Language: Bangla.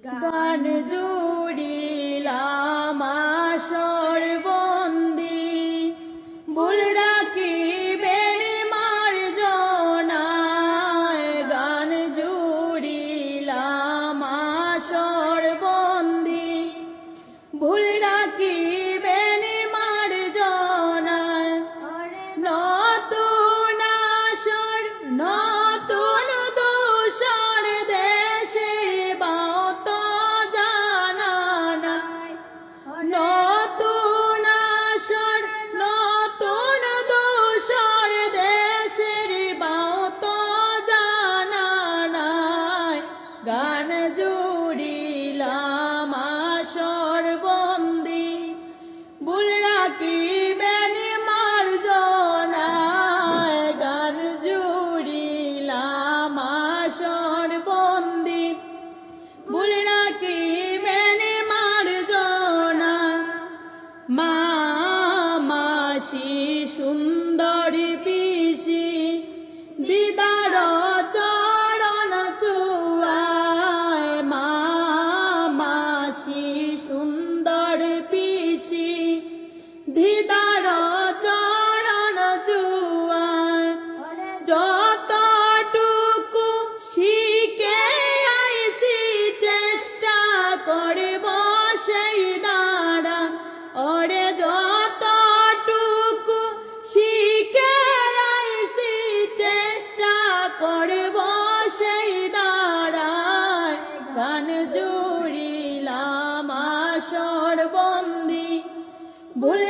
গান জুড়িলাম আসর বন্দি ভুল রাখিবেন মার্জনায় গান জুড়িলাম আসর বন্দি ভুল রাখিবেন মার্জনায় নতুন আসর নতুন দূষণ দেশে বাত জানা নতুন আসর নতুন দূষণ দেশের বাত জানা গান জুড়িলাম আসর বন্দি ভুল রাখিবেন মার্জনায় গান জুড়িলাম আসর বন্দি ভুল রাখিবেন মার্জনা মা মাসি সুন্দর পিসি দিদার চরণ চুয়ায় মা মাসি সুন্দর পিসি দিদার চরণ চুয়ায় যতটুকু শিখে আইছি চেষ্টা করব সেই দ্বারা ওরে যতটুকু শিখে আইছি চেষ্টা করব সেই দ্বারা গান জুড়িলাম আসর বন্দি ভুল